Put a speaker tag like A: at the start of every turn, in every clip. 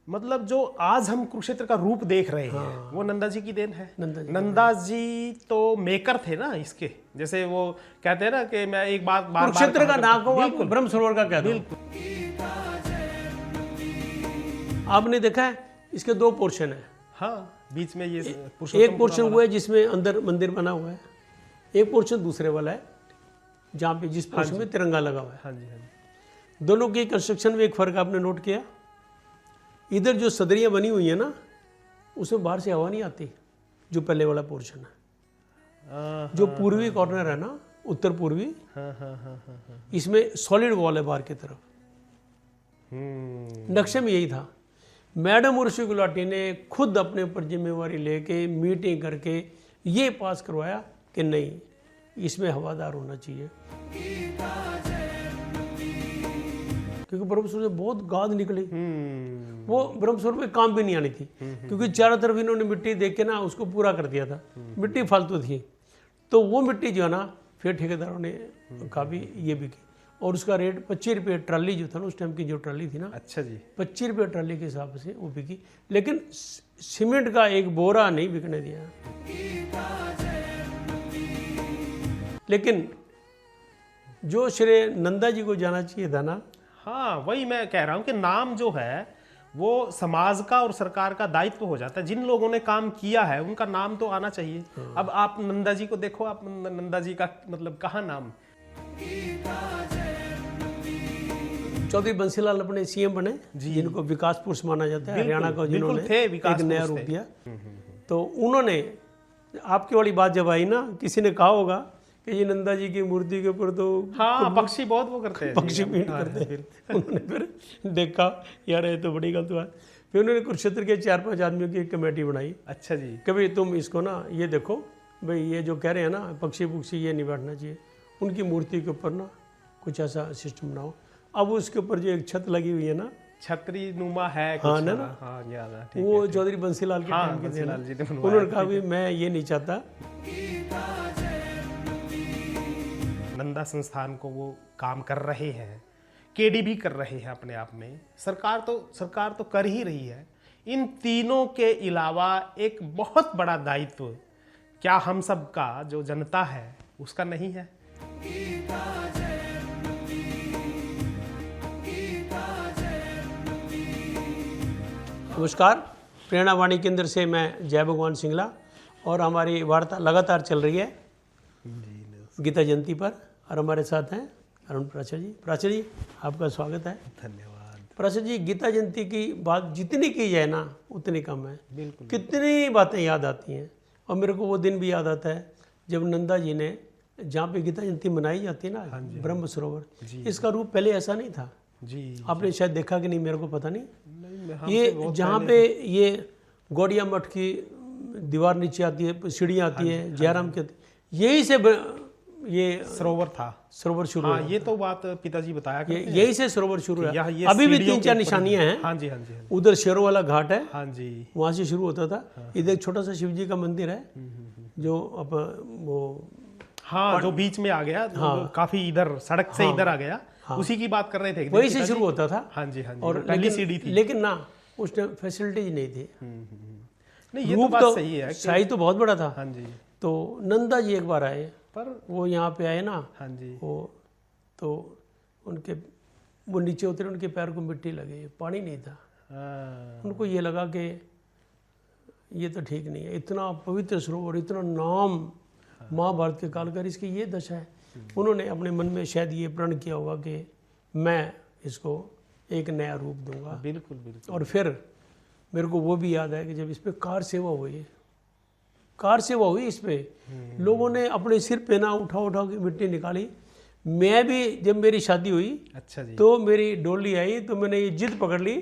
A: मतलब जो आज हम कुरुक्षेत्र का रूप देख रहे हैं वो नंदा जी की देन है। नंदा जी तो मेकर थे ना इसके, जैसे वो कहते हैं ना कि मैं एक बात बार
B: कुरुक्षेत्र का नाम को आप ब्रह्म सरोवर का कहते हो। आपने देखा है इसके दो पोर्शन है।
A: हाँ, बीच में ये
B: एक पोर्शन हुआ है जिसमें अंदर मंदिर बना हुआ है, एक पोर्शन दूसरे वाला है जहाँ पे जिस पोर्शन में तिरंगा लगा हुआ है।
A: हाँ जी।
B: दोनों के कंस्ट्रक्शन में एक फर्क आपने नोट किया, इधर जो सदरियाँ बनी हुई है ना उसमें बाहर से हवा नहीं आती, जो पहले वाला पोर्शन है। जो पूर्वी कॉर्नर है ना, उत्तर पूर्वी, इसमें सॉलिड वॉल है बाहर की तरफ। नक्शे में यही था। मैडम उर्वशी गुलाटी ने खुद अपने ऊपर जिम्मेवारी लेके मीटिंग करके ये पास करवाया कि नहीं, इसमें हवादार होना चाहिए, क्योंकि ब्रह्मसरोवर से बहुत गाद निकली। वो ब्रह्मसरोवर में काम भी नहीं आनी थी, क्योंकि चारों तरफ इन्होंने मिट्टी देख के ना उसको पूरा कर दिया था, मिट्टी फालतू थी। तो वो मिट्टी जो है ना फिर ठेकेदारों ने कहा भी ये भी की, और उसका रेट 25 रुपये ट्राली जो था ना, उस टाइम की जो ट्राली थी ना,
A: अच्छा जी,
B: 25 रुपये ट्राली के हिसाब से वो बिकी। लेकिन सीमेंट का एक बोरा नहीं बिकने दिया। लेकिन जो श्रेय नंदा जी को जाना चाहिए था ना,
A: हाँ वही मैं कह रहा हूँ कि नाम जो है वो समाज का और सरकार का दायित्व हो जाता है। जिन लोगों ने काम किया है उनका नाम तो आना चाहिए। अब आप नंदा जी को देखो, आप नंदा जी का मतलब कहाँ नाम।
B: चौधरी बंसीलाल अपने सीएम बने, जिनको विकास पुरुष माना जाता है, हरियाणा को जिन्होंने एक नया रूप दिया। तो उन्होंने, आपकी वाली बात जब आई ना, किसी ने कहा होगा कि ये नंदा जी की मूर्ति के ऊपर तो
A: हाँ पक्षी बहुत वो करते हैं,
B: पक्षी पीट करते हैं। उन्होंने फिर देखा यार ये तो बड़ी गलत बात। फिर उन्होंने कुरुक्षेत्र के 4-5 आदमियों की एक कमेटी बनाई।
A: अच्छा जी,
B: कभी तुम इसको ना ये देखो भाई, ये जो कह रहे हैं ना पक्षी ये नहीं बैठना चाहिए, उनकी मूर्ति के ऊपर ना कुछ ऐसा सिस्टम बनाओ। अब उसके ऊपर जो एक छत लगी हुई है ना,
A: छतरी नुमा है
B: हाँ
A: ना,
B: ना,
A: हाँ याद है,
B: वो चौधरी बंसीलाल के टाइम की थी ना। उन्होंने कहा भी मैं ये नहीं चाहता।
A: नंदा संस्थान को वो काम कर रहे हैं, केडी भी कर रहे हैं अपने आप में, सरकार तो कर ही रही है। इन तीनों के अलावा एक बहुत बड़ा दायित्व क्या हम सब का, जो जनता है उसका नहीं है?
B: नमस्कार, प्रेरणा वाणी केंद्र से मैं जय भगवान सिंगला, और हमारी वार्ता लगातार चल रही है गीता जयंती पर, और हमारे साथ हैं अरुण प्राचार्य जी। प्राचार्य जी आपका स्वागत है।
A: धन्यवाद।
B: प्राचार्य जी, गीता जयंती की बात जितनी की जाए ना उतनी कम है।
A: बिल्कुल,
B: कितनी बातें याद आती हैं, और मेरे को वो दिन भी याद आता है जब नंदा जी ने, जहाँ पे गीता जयंती मनाई जाती है ना, ब्रह्म सरोवर, इसका रूप पहले ऐसा नहीं था जी। आपने शायद देखा कि नहीं, मेरे को पता नहीं। ये जहाँ पे ये गौड़िया मठ की दीवार नीचे आती है, सीढ़ियाँ आती है, जयराम के, यही से ये
A: सरोवर था,
B: सरोवर शुरू।
A: हाँ, ये तो बात पिताजी बताया करते हैं।
B: यही से सरोवर शुरू है।
A: अभी
B: भी 3-4 निशानियां हैं।
A: हाँ जी, हाँ जी,
B: उधर शेरों वाला घाट है,
A: हाँ जी,
B: वहां से शुरू होता था। इधर एक छोटा सा शिव जी का मंदिर है, जो अब वो
A: हाँ जो बीच में आ गया, हाँ, काफी इधर सड़क से इधर आ गया, उसी की बात कर रहे थे,
B: वही से शुरू होता था।
A: हाँ जी, हाँ जी,
B: और
A: पहली सीढ़ी थी।
B: लेकिन ना उस टाइम फैसिलिटीज नहीं थी।
A: नहीं, ये तो बात सही है,
B: साइज तो बहुत बड़ा था।
A: हाँ जी।
B: तो नंदा जी एक बार आए,
A: पर
B: वो यहाँ पे आए ना,
A: हाँ जी,
B: वो तो वो नीचे उतरे, उनके पैर को मिट्टी लगी, पानी नहीं था। उनको ये लगा कि ये तो ठीक नहीं है, इतना पवित्र सरोवर, इतना नाम महाभारत के काल का, इसकी ये दशा है। उन्होंने अपने मन में शायद ये प्रण किया होगा कि मैं इसको एक नया रूप दूंगा।
A: बिल्कुल बिल्कुल।
B: और फिर मेरे को वो भी याद है कि जब इस पे कार सेवा हुई इस पे, लोगों ने अपने सिर पे ना उठा के मिट्टी निकाली। मैं भी जब मेरी शादी हुई,
A: अच्छा जी,
B: तो मेरी डोली आई, तो मैंने ये जिद पकड़ ली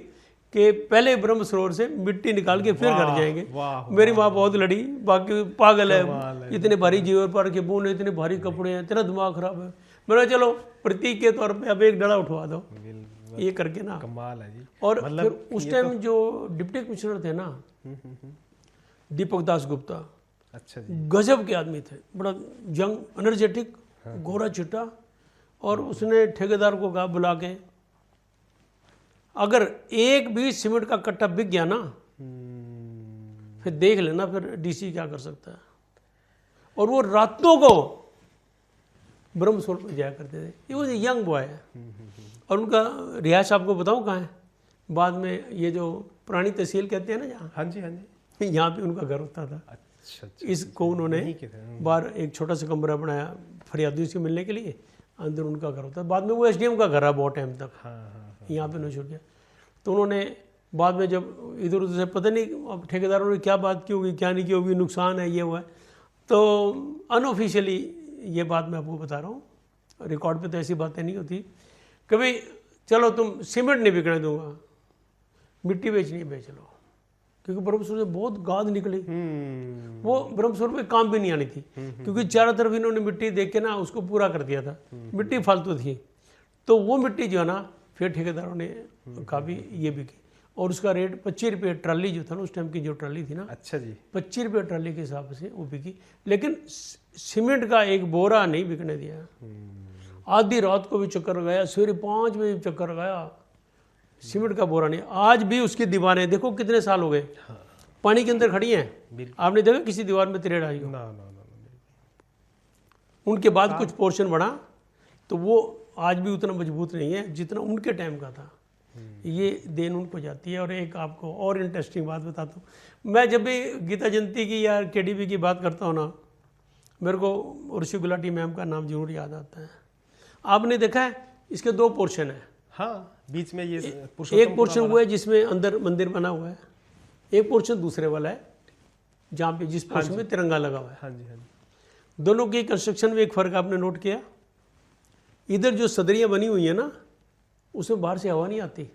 B: कि पहले ब्रह्म सरोवर से मिट्टी निकाल के फिर घर जाएंगे। मेरी माँ बहुत लड़ी, बाकी पागल है, इतने भारी जीवर पर के बूंद, इतने भारी कपड़े हैं, तेरा दिमाग खराब है। मैंने चलो प्रतीक के तौर पे अब एक डला उठवा दो, ये करके ना।
A: कमाल है जी।
B: और फिर उस टाइम जो डिप्टी कमिश्नर थे ना, दीपक दास गुप्ता,
A: अच्छा जी,
B: गजब के आदमी थे, बड़ा यंग, एनर्जेटिक, गोरा चिट्टा। और उसने ठेकेदार को कहा बुला के, अगर एक भी सीमेंट का कट्टा बिक गया ना, फिर देख लेना फिर डीसी क्या कर सकता है। और वो रातों को ब्रह्मस्वरूप में जाया करते थे। ये वो यंग बॉय है। और उनका रिहायश आपको बताऊं कहाँ है? बाद में ये जो पुरानी तहसील कहते हैं ना जहाँ,
A: हाँ जी हाँ जी,
B: यहाँ पे उनका घर होता था।
A: अच्छा
B: इसको उन्होंने बाहर एक छोटा सा कमरा बनाया फरियादियों से मिलने के लिए, अंदर उनका घर होता है। बाद में वो एसडीएम का घर रहा बहुत टाइम तक। यहाँ पे उन्होंने छोड़ दिया। तो उन्होंने बाद में जब इधर उधर से पता नहीं अब ठेकेदारों ने क्या बात की होगी क्या नहीं की होगी, नुकसान है ये हुआ है, तो अनऑफिशियली ये बात मैं आपको बता रहा हूँ, रिकॉर्ड पे तो ऐसी बातें नहीं होती। कभी चलो तुम सीमेंट नहीं बिकने दूंगा, मिट्टी बेचनी बेच लो, क्योंकि ब्रह्मस्वरूप से बहुत गाद निकली। वो ब्रह्मस्वरूप में काम भी नहीं आनी थी, क्योंकि चारों तरफ इन्होंने मिट्टी देख के ना उसको पूरा कर दिया था, मिट्टी फालतू थी। तो वो मिट्टी जो है ना फिर ठेकेदारों ने काफ़ी ये बिकी, और उसका रेट 25 रुपये ट्राली जो था ना, उस टाइम की जो ट्राली थी ना,
A: अच्छा जी,
B: 25 रुपये ट्राली के हिसाब से वो बिकी। लेकिन सीमेंट का एक बोरा नहीं बिकने दिया। आधी रात को भी चक्कर लगाया, सवेरे 5 बजे चक्कर लगाया, सीमेंट का बोरा नहीं। आज भी उसकी दीवारें देखो कितने साल हो गए, पानी के अंदर खड़ी हैं। आपने देखा किसी दीवार में तिरेड़ आई हो?
A: ना ना ना।
B: उनके बाद कुछ पोर्शन बढ़ा, तो वो आज भी उतना मजबूत नहीं है जितना उनके टाइम का था। ये देन उनको जाती है। और एक आपको और इंटरेस्टिंग बात बताता हूँ, मैं जब भी गीता जयंती की या केडीबी की बात करता हूँ ना, मेरे को उर्शी गुलाटी मैम का नाम जरूर याद आता है। आपने देखा है इसके 2 पोर्शन है।
A: हाँ, बीच में ये
B: एक पोर्शन वो है जिसमें अंदर मंदिर बना हुआ है, एक पोर्शन दूसरे वाला है जहाँ पे जिस पोर्शन में तिरंगा लगा हुआ है।
A: हाँ जी हाँ जी।
B: दोनों की कंस्ट्रक्शन में एक फर्क आपने नोट किया? इधर जो सदरियाँ बनी हुई है ना, उसमें बाहर से हवा नहीं आती,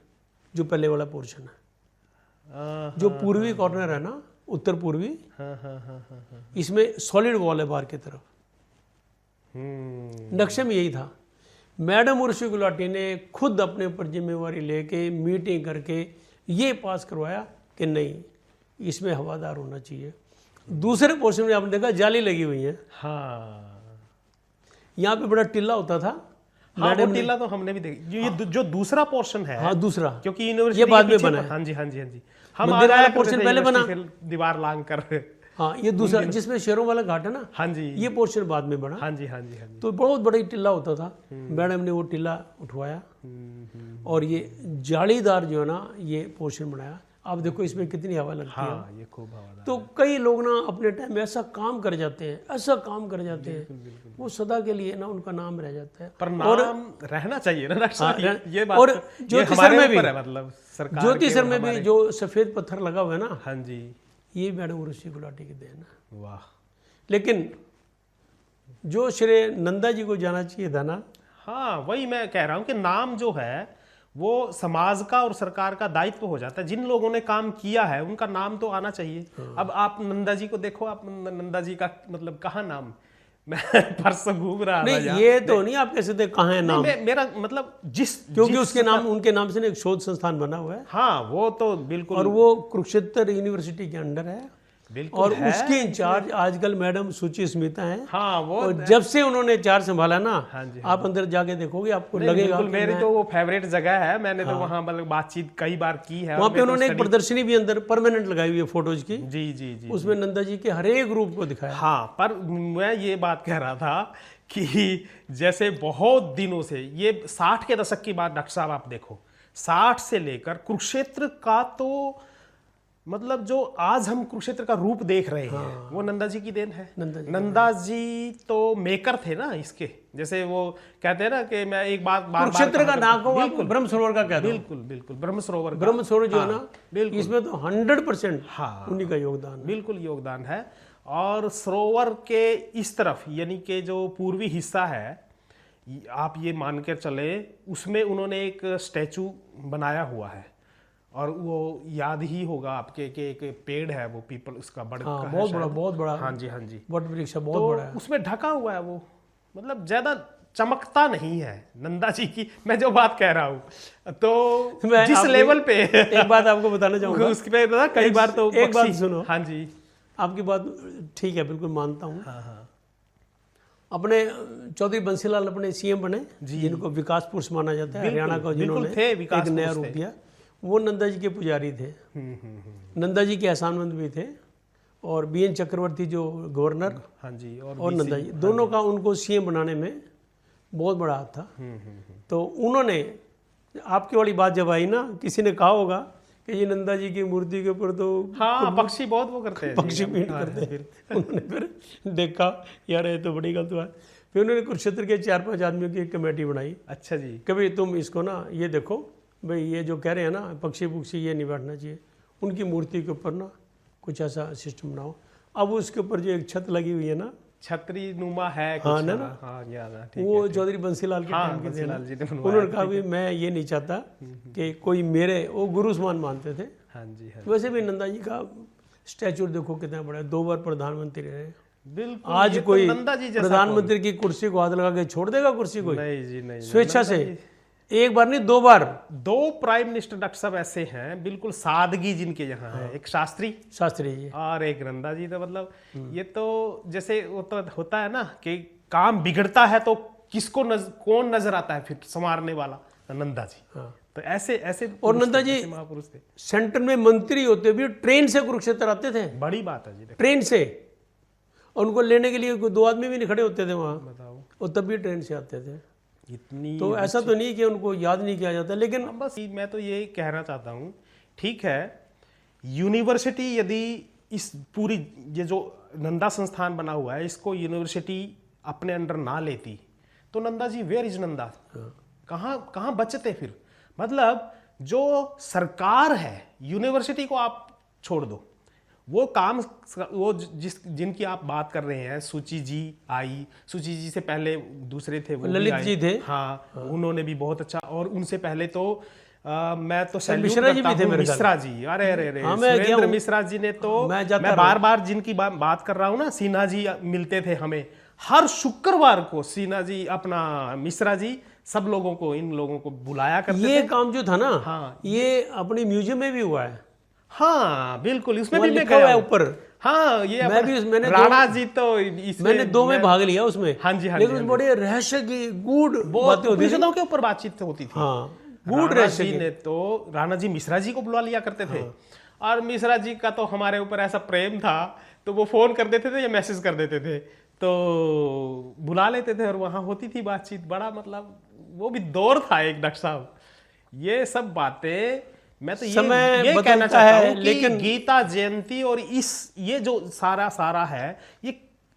B: जो पहले वाला पोर्शन है। जो पूर्वी कॉर्नर है ना, उत्तर पूर्वी, इसमें सॉलिड वॉल है बाहर की तरफ। नक्शे में यही था। मैडम उर्शी गुलाटी ने खुद अपने ऊपर जिम्मेवारी लेके मीटिंग करके ये पास करवाया कि नहीं, इसमें हवादार होना चाहिए। दूसरे पोर्शन में आपने देखा जाली लगी हुई है।
A: हाँ,
B: यहाँ पे बड़ा टिल्ला होता था।
A: हाँ, वो टिल्ला तो हमने भी देखा। ये जो दूसरा पोर्शन है,
B: हाँ दूसरा,
A: क्योंकि यूनिवर्सिटी
B: ये बाद
A: के
B: में
A: पीछे
B: बना है।
A: हाँ जी हाँ जी हाँ जी। हम
B: मंदिर वाला
A: आया
B: पोर्शन
A: करते थे
B: पहले बना,
A: यूनिवर्सिटी, फिर दीवार लांग कर।
B: हाँ ये दूसरा जिसमें शेरों वाला घाट है ना,
A: हाँ जी,
B: ये पोर्शन बाद में बना।
A: हाँ जी हाँ जी हाँ जी।
B: तो बहुत बड़ा टिल्ला होता था। मैडम ने वो टिल्ला उठवाया और ये जालीदार जो है ना ये पोर्शन बनाया। आप देखो इसमें कितनी हवा लगती है।
A: हाँ, ये खूब हवादार।
B: तो कई लोग ना अपने टाइम में ऐसा काम कर जाते हैं, ऐसा काम कर जाते हैं, वो सदा के लिए ना उनका नाम रह जाता है।
A: पर नाम रहना चाहिए ना डॉक्टर साहब, ये बात
B: और
A: तो- ये
B: ज्योतिषर
A: हमारे
B: में भी,
A: ऊपर है, मतलब सरकार
B: ज्योतिषर
A: के
B: में भी
A: हमारे-
B: जो सफेद पत्थर लगा हुआ है ना,
A: हाँ जी,
B: ये मैडम उर्वशी गुलाटी की देन है।
A: वाह।
B: लेकिन जो श्रेय नंदा जी को जाना चाहिए था ना,
A: हाँ, वही मैं कह रहा हूँ कि नाम जो है वो समाज का और सरकार का दायित्व हो जाता है। जिन लोगों ने काम किया है उनका नाम तो आना चाहिए। अब आप नंदा जी को देखो, आप नंदा जी का मतलब कहाँ नाम, मैं परसों घूम रहा था
B: नहीं
A: जहाँ-
B: ये तो नहीं आप कैसे थे कहाँ है नाम,
A: मेरा मतलब
B: क्योंकि उसके नाम, उनके नाम से ना एक शोध संस्थान बना हुआ है।
A: हाँ, वो तो बिल्कुल,
B: और वो कुरुक्षेत्र यूनिवर्सिटी के अंडर है।
A: बिल्कुल
B: और
A: है।
B: उसके इंचार्ज आजकल मैडम सुचि स्मिता हैं।
A: हाँ, वो
B: और जब से उन्होंने चार्ज संभाला ना,
A: हाँ जी,
B: आप अंदर जाके देखोगे आपको
A: नहीं,
B: लगेगा
A: बिल्कुल
B: कि
A: मेरी
B: मैं-
A: तो वो फेवरेट जगह है। मैंने तो वहाँ मतलब बातचीत कई बार की है।
B: वहाँ
A: और
B: पे
A: मैं
B: उन्होंने
A: तो
B: एक प्रदर्शनी भी अंदर परमानेंट लगाई हुई है फोटोज की।
A: जी जी जी।
B: उसमें नंदा जी के हर एक रूप को दिखाया।
A: हाँ, पर मैं ये बात कह रहा था कि जैसे बहुत दिनों से ये 60 के दशक की बात डॉक्टर साहब, आप देखो 60 से लेकर कुरुक्षेत्र का तो मतलब जो आज हम कुरुक्षेत्र का रूप देख रहे हैं वो नंदा जी की देन है। नंदा जी तो मेकर थे ना इसके। जैसे वो कहते हैं ना कि मैं एक बात
B: कुरुक्षेत्र का नाम को आप ब्रह्म सरोवर का कहते हो।
A: बिल्कुल बिल्कुल, ब्रह्म सरोवर का।
B: ब्रह्म सरोवर जो है ना,
A: बिल्कुल
B: इसमें तो 100%
A: हाँ,
B: उन्हीं का योगदान है।
A: बिल्कुल योगदान है। और सरोवर के इस तरफ यानी कि जो पूर्वी हिस्सा है, आप ये मान कर चले, उसमें उन्होंने एक स्टैचू बनाया हुआ है। और वो याद ही होगा आपके कि एक पेड़ है वो पीपल, उसका बड़ का है
B: बहुत बड़ा,
A: शायद।
B: बहुत बड़ा।
A: हाँ जी हाँ जी।
B: वट वृक्ष बहुत
A: तो
B: बड़ा है।
A: उसमें ढका हुआ है वो, मतलब ज्यादा चमकता नहीं है नंदा जी की, मैं जो बात कह रहा हूँ। तो
B: मैं
A: जिस लेवल पे
B: एक बात आपको बताना चाहूंगा,
A: उस पे ना कई बार तो
B: एक बात
A: पक्षी-
B: सुनो।
A: हाँ जी,
B: आपकी बात ठीक है, बिल्कुल मानता हूँ।
A: हाँ हाँ
B: अपने चौधरी बंसीलाल अपने सीएम बने, जिनको विकास पुरुष माना जाता है, हरियाणा का,
A: बिल्कुल
B: जिन्होंने
A: थे विकास
B: एक नया
A: पुरुष
B: रूप
A: थे।
B: दिया। वो नंदा जी के पुजारी थे। नंदा जी के एहसानमंद भी थे, और बीएन चक्रवर्ती जो गवर्नर,
A: हाँ जी,
B: और नंदा जी दोनों का उनको सीएम बनाने में बहुत बड़ा हाथ था। तो उन्होंने, आपकी वाली बात जब आई ना, किसी ने कहा होगा कि ये नंदा जी की मूर्ति के ऊपर तो
A: हाँ पक्षी बहुत वो करते हैं,
B: पक्षी पीट करते हैं। उन्होंने फिर देखा यार ये तो बड़ी गलत बात। फिर उन्होंने कुरुक्षेत्र के 4-5 आदमियों की एक कमेटी बनाई।
A: अच्छा जी।
B: कभी तुम इसको ना ये देखो भाई, ये जो कह रहे हैं ना पक्षी पुक्षी ये नहीं बैठना चाहिए, उनकी मूर्ति के ऊपर ना कुछ ऐसा सिस्टम बनाओ। अब उसके ऊपर जो एक छत लगी हुई है ना,
A: छतरी नुमा है कुछ,
B: हाँ ना,
A: हाँ याद है, ठीक
B: वो
A: है।
B: चौधरी बंसीलाल के
A: हाँ,
B: टाइम के थे ना,
A: बंसीलाल जी ने बनवाया,
B: उन्होंने कहा भी मैं ये नहीं चाहता कि कोई मेरे, वो गुरु समान मानते थे।
A: हाँ जी, हाँ
B: वैसे भी नंदा जी का स्टैचू देखो कितना बड़ा है, 2 बार प्रधानमंत्री रहे।
A: बिल्कुल।
B: आज
A: ये तो
B: कोई
A: नंदा जी जैसा
B: प्रधानमंत्री की कुर्सी को हाथ लगा के छोड़ देगा कुर्सी कोई?
A: नहीं जी, नहीं।
B: स्वेच्छा से, एक बार नहीं 2 बार।
A: 2 प्राइम मिनिस्टर डॉक्टर साहब ऐसे हैं बिल्कुल सादगी जिनके यहाँ है, एक शास्त्री
B: जी
A: और एक नंदा जी। तो मतलब ये तो जैसे वो तो होता है ना कि काम बिगड़ता है तो किसको कौन नजर आता है फिर संवारने वाला, तो नंदा जी।
B: हाँ।
A: तो ऐसे ऐसे
B: और नंदा जी
A: महापुरुष थे।
B: सेंटर में मंत्री होते भी ट्रेन से कुरुक्षेत्र आते थे,
A: बड़ी बात है जी, देखो
B: ट्रेन से। और उनको लेने के लिए 2 आदमी भी नहीं खड़े होते थे वहाँ,
A: बताओ,
B: और तब भी ट्रेन से आते थे।
A: इतनी
B: तो ऐसा तो नहीं कि उनको याद नहीं किया जाता, लेकिन
A: बस मैं तो यही कहना चाहता हूँ, ठीक है यूनिवर्सिटी यदि इस पूरी ये जो नंदा संस्थान बना हुआ है इसको यूनिवर्सिटी अपने अंडर ना लेती तो नंदा जी वेयर इज नंदा, कहाँ बचते फिर। मतलब जो सरकार है, यूनिवर्सिटी को आप छोड़ दो, वो काम वो जिनकी आप बात कर रहे हैं, सूची जी आई, सूची जी से पहले दूसरे थे वो
B: ललित जी थे,
A: हाँ, उन्होंने भी बहुत अच्छा, और उनसे पहले तो मैं तो
B: मिश्रा जी भी थे,
A: मिश्रा जी, अरे अरे अरे सुरेंद्र मिश्रा जी ने तो, मैं बार बार जिनकी बात कर रहा हूँ ना, सिन्हा जी मिलते थे हमें हर शुक्रवार को, सिन्हा जी अपना मिश्रा जी सब लोगों को, इन लोगों को बुलाया करते थे।
B: ये काम जो था ना,
A: हाँ,
B: ये अपनी म्यूजियम में भी हुआ है।
A: हाँ बिल्कुल, उसमें भी मैं
B: गया हुआ ऊपर।
A: हाँ, ये
B: मैंने
A: राणा जी तो इसमें
B: मैंने 2 में भाग लिया उसमें।
A: हाँ जी, हाँ
B: लेकिन
A: जी,
B: बड़े रहस्य की गूढ़ बातें होती थी,
A: उपनिषदों के ऊपर बातचीत होती थी।
B: हाँ,
A: गूढ़ रहस्य जी ने तो राणा जी मिश्रा जी को बुला लिया करते थे। और मिश्रा जी का तो हमारे ऊपर ऐसा प्रेम था, तो वो फोन कर देते थे या मैसेज कर देते थे, तो बुला लेते थे और वहां होती थी बातचीत। बड़ा मतलब वो भी दौर था एक, डॉक्टर साहब। ये सब बातें मैं तो ये कहना चाहता हूँ कि लेकिन गीता जयंती और ये जो सारा है, ये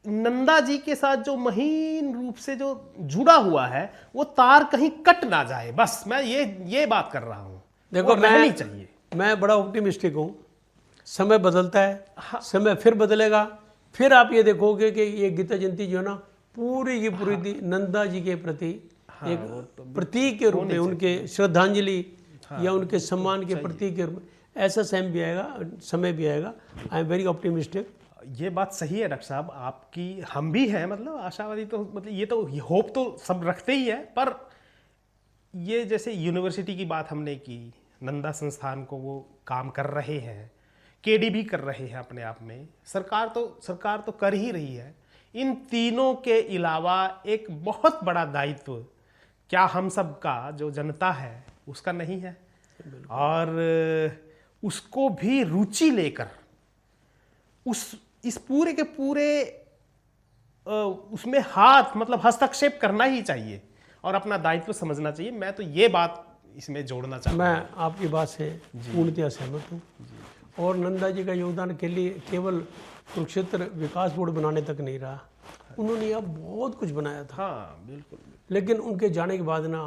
A: नंदा जी के साथ जो महीन रूप से जो जुड़ा हुआ है, वो तार कहीं कट ना जाए, बस मैं ये बात कर रहा हूँ।
B: देखो,
A: रहनी चाहिए।
B: मैं बड़ा ऑप्टिमिस्टिक हूँ। समय बदलता है, हाँ। समय फिर बदलेगा, फिर आप ये देखोगे कि ये गीता जयंती जो है ना, पूरी की पूरी नंदा जी के प्रति एक प्रतीक के रूप में, उनके श्रद्धांजलि या उनके सम्मान के प्रतीक के रूप में, ऐसा समय भी आएगा। I am very optimistic.
A: ये बात सही है डॉक्टर साहब आपकी, हम भी हैं मतलब आशावादी, तो मतलब ये तो होप तो सब रखते ही है। पर ये जैसे यूनिवर्सिटी की बात हमने की, नंदा संस्थान को वो काम कर रहे हैं, केडी भी कर रहे हैं अपने आप में, सरकार तो कर ही रही है। इन तीनों के अलावा एक बहुत बड़ा दायित्व क्या हम सब का, जो जनता है उसका नहीं है? और उसको भी रुचि लेकर इस पूरे के पूरे उसमें हस्तक्षेप करना ही चाहिए और अपना दायित्व समझना चाहिए। मैं तो ये बात इसमें जोड़ना चाहता हूँ।
B: मैं आपकी बात से पूर्णतः सहमत हूँ। और नंदा जी का योगदान के लिए केवल कुरुक्षेत्र विकास बोर्ड बनाने तक नहीं रहा, उन्होंने अब बहुत कुछ बनाया था।
A: हाँ बिल्कुल।
B: लेकिन उनके जाने के बाद ना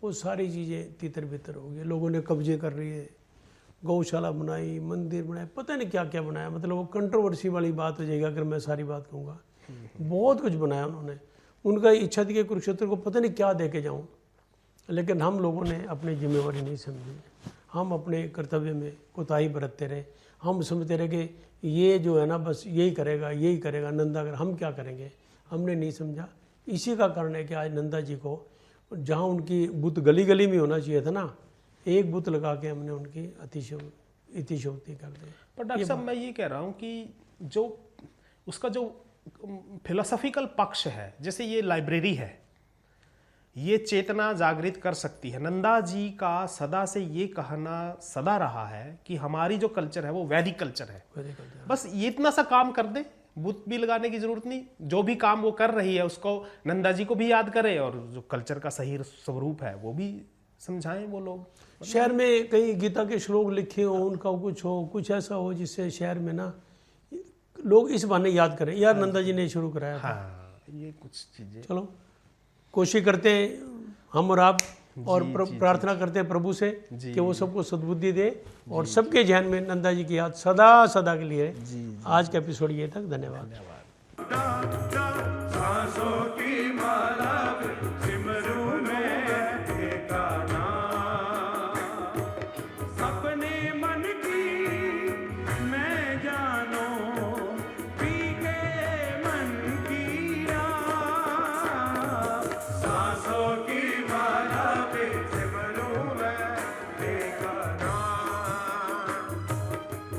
B: वो सारी चीज़ें तितर बितर हो गई, लोगों ने कब्जे कर रही है, गौशाला बनाई, मंदिर बनाए, पता नहीं क्या क्या बनाया। मतलब वो कंट्रोवर्सी वाली बात हो जाएगी अगर मैं सारी बात कहूँगा। बहुत कुछ बनाया उन्होंने। उनका इच्छा थी कि कुरुक्षेत्र को पता नहीं क्या दे के जाऊँ, लेकिन हम लोगों ने अपनी जिम्मेवारी नहीं समझी। हम अपने कर्तव्य में कोताही बरतते रहे। हम समझते रहे कि ये जो है ना बस यही करेगा नंदा, अगर हम क्या करेंगे, हमने नहीं समझा। इसी का कारण है कि आज नंदा जी को, जहाँ उनकी बुत गली गली में होना चाहिए था ना, एक बुत लगा के हमने उनकी अतिशयोक्ति कर दी।
A: पर डॉक्टर साहब मैं ये कह रहा हूँ कि जो उसका जो फिलोसॉफिकल पक्ष है, जैसे ये लाइब्रेरी है, ये चेतना जागृत कर सकती है। नंदा जी का सदा से ये कहना सदा रहा है कि हमारी जो कल्चर है वो वैदिक कल्चर है, बस ये इतना सा काम कर दे, बुत भी लगाने की जरूरत नहीं, जो भी काम वो कर रही है उसको नंदा जी को भी याद करें और जो कल्चर का सही स्वरूप है वो भी समझाएं वो लोग।
B: शहर में कई गीता के श्लोक लिखे हो, उनका कुछ ऐसा हो जिससे शहर में ना लोग इस बहाने याद करें, यार नंदा जी ने शुरू कराया था।
A: हाँ, ये कुछ चीजें
B: चलो कोशिश करते हैं हम और आप, और प्रार्थना करते हैं प्रभु से कि वो सबको सद्बुद्धि दे और सबके जहन में नंदा जी की याद सदा सदा के लिए है। आज का एपिसोड ये तक, धन्यवाद।